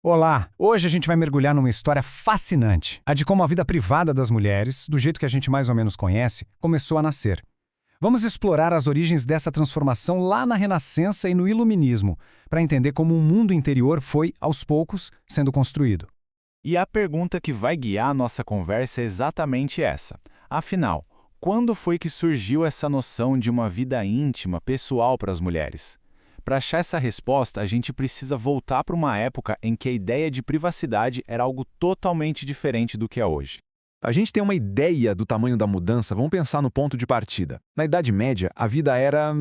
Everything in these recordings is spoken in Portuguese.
Olá! Hoje a gente vai mergulhar numa história fascinante, a de como a vida privada das mulheres, do jeito que a gente mais ou menos conhece, começou a nascer. Vamos explorar as origens dessa transformação lá na Renascença e no Iluminismo, para entender como um mundo interior foi, aos poucos, sendo construído. E a pergunta que vai guiar a nossa conversa é exatamente essa. Afinal, quando foi que surgiu essa noção de uma vida íntima, pessoal para as mulheres? Para achar essa resposta, a gente precisa voltar para uma época em que a ideia de privacidade era algo totalmente diferente do que é hoje. A gente tem uma ideia do tamanho da mudança, vamos pensar no ponto de partida. Na Idade Média, a vida era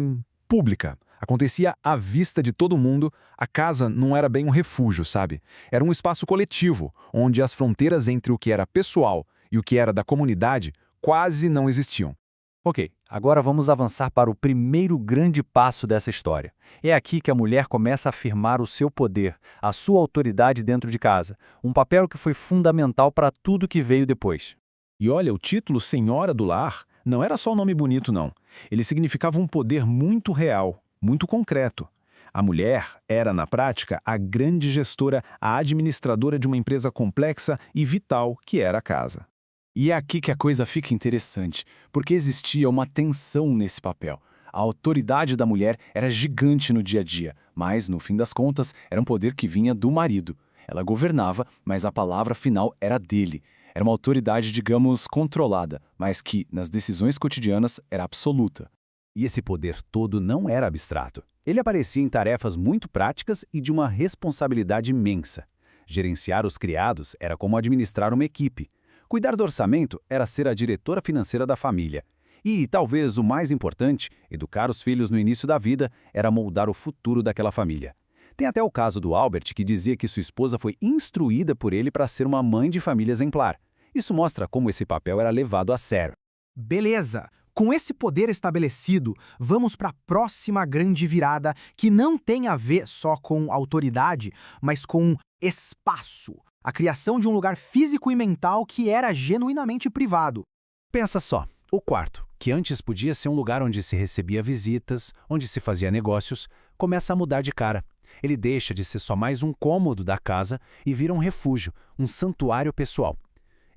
pública. Acontecia à vista de todo mundo, a casa não era bem um refúgio, sabe? Era um espaço coletivo, onde as fronteiras entre o que era pessoal e o que era da comunidade quase não existiam. Ok, agora vamos avançar para o primeiro grande passo dessa história. É aqui que a mulher começa a afirmar o seu poder, a sua autoridade dentro de casa, um papel que foi fundamental para tudo que veio depois. E olha, o título Senhora do Lar não era só um nome bonito, não. Ele significava um poder muito real, muito concreto. A mulher era, na prática, a grande gestora, a administradora de uma empresa complexa e vital que era a casa. E é aqui que a coisa fica interessante, porque existia uma tensão nesse papel. A autoridade da mulher era gigante no dia a dia, mas, no fim das contas, era um poder que vinha do marido. Ela governava, mas a palavra final era dele. Era uma autoridade, digamos, controlada, mas que, nas decisões cotidianas, era absoluta. E esse poder todo não era abstrato. Ele aparecia em tarefas muito práticas e de uma responsabilidade imensa. Gerenciar os criados era como administrar uma equipe. Cuidar do orçamento era ser a diretora financeira da família. E, talvez o mais importante, educar os filhos no início da vida era moldar o futuro daquela família. Tem até o caso do Albert, que dizia que sua esposa foi instruída por ele para ser uma mãe de família exemplar. Isso mostra como esse papel era levado a sério. Beleza! Com esse poder estabelecido, vamos para a próxima grande virada, que não tem a ver só com autoridade, mas com espaço. A criação de um lugar físico e mental que era genuinamente privado. Pensa só, o quarto, que antes podia ser um lugar onde se recebia visitas, onde se fazia negócios, começa a mudar de cara. Ele deixa de ser só mais um cômodo da casa e vira um refúgio, um santuário pessoal.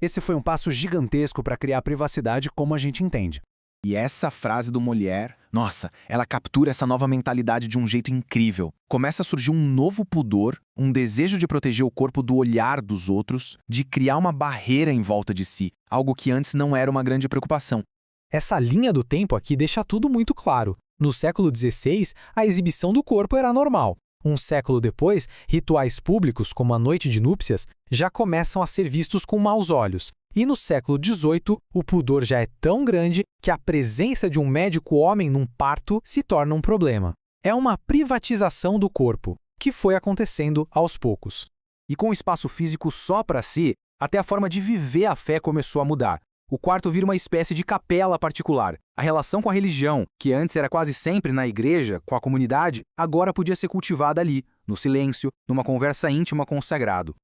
Esse foi um passo gigantesco para criar a privacidade como a gente entende. E essa frase do Molière, nossa, ela captura essa nova mentalidade de um jeito incrível. Começa a surgir um novo pudor, um desejo de proteger o corpo do olhar dos outros, de criar uma barreira em volta de si, algo que antes não era uma grande preocupação. Essa linha do tempo aqui deixa tudo muito claro. No século XVI, a exibição do corpo era normal. Um século depois, rituais públicos, como a noite de núpcias, já começam a ser vistos com maus olhos. E no século XVIII, o pudor já é tão grande que a presença de um médico homem num parto se torna um problema. É uma privatização do corpo, que foi acontecendo aos poucos. E com o espaço físico só para si, até a forma de viver a fé começou a mudar. O quarto vira uma espécie de capela particular. A relação com a religião, que antes era quase sempre na igreja, com a comunidade, agora podia ser cultivada ali, no silêncio, numa conversa íntima com o sagrado.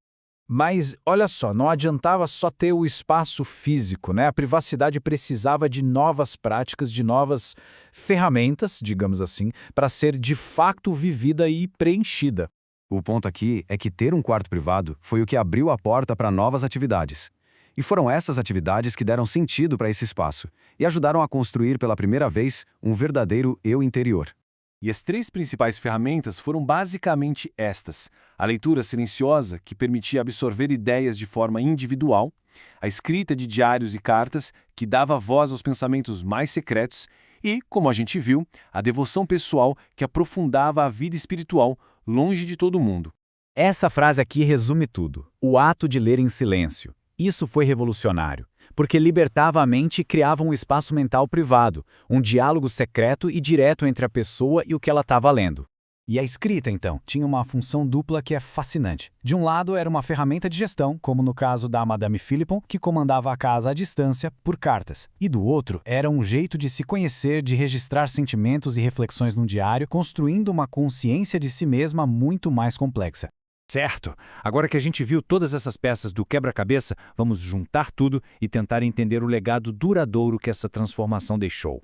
Mas, olha só, não adiantava só ter o espaço físico, né? A privacidade precisava de novas práticas, de novas ferramentas, digamos assim, para ser de fato vivida e preenchida. O ponto aqui é que ter um quarto privado foi o que abriu a porta para novas atividades. E foram essas atividades que deram sentido para esse espaço e ajudaram a construir pela primeira vez um verdadeiro eu interior. E as três principais ferramentas foram basicamente estas: a leitura silenciosa, que permitia absorver ideias de forma individual, a escrita de diários e cartas, que dava voz aos pensamentos mais secretos, e, como a gente viu, a devoção pessoal, que aprofundava a vida espiritual, longe de todo mundo. Essa frase aqui resume tudo: o ato de ler em silêncio. Isso foi revolucionário, porque libertava a mente e criava um espaço mental privado, um diálogo secreto e direto entre a pessoa e o que ela estava lendo. E a escrita, então, tinha uma função dupla que é fascinante. De um lado, era uma ferramenta de gestão, como no caso da Madame Philippon, que comandava a casa à distância por cartas. E do outro, era um jeito de se conhecer, de registrar sentimentos e reflexões num diário, construindo uma consciência de si mesma muito mais complexa. Certo! Agora que a gente viu todas essas peças do quebra-cabeça, vamos juntar tudo e tentar entender o legado duradouro que essa transformação deixou.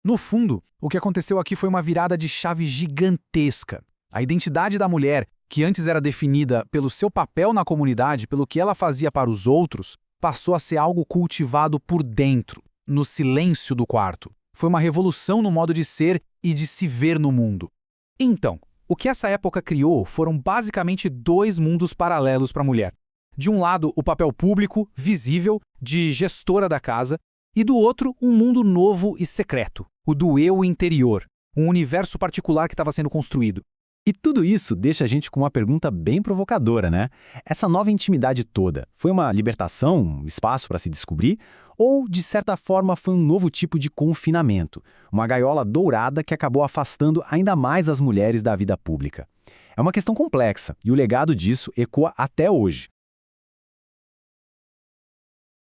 No fundo, o que aconteceu aqui foi uma virada de chave gigantesca. A identidade da mulher, que antes era definida pelo seu papel na comunidade, pelo que ela fazia para os outros, passou a ser algo cultivado por dentro, no silêncio do quarto. Foi uma revolução no modo de ser e de se ver no mundo. Então, o que essa época criou foram basicamente dois mundos paralelos para a mulher. De um lado, o papel público, visível, de gestora da casa, e do outro, um mundo novo e secreto, o do eu interior, um universo particular que estava sendo construído. E tudo isso deixa a gente com uma pergunta bem provocadora, né? Essa nova intimidade toda foi uma libertação, um espaço para se descobrir? Ou, de certa forma, foi um novo tipo de confinamento, uma gaiola dourada que acabou afastando ainda mais as mulheres da vida pública? É uma questão complexa e o legado disso ecoa até hoje.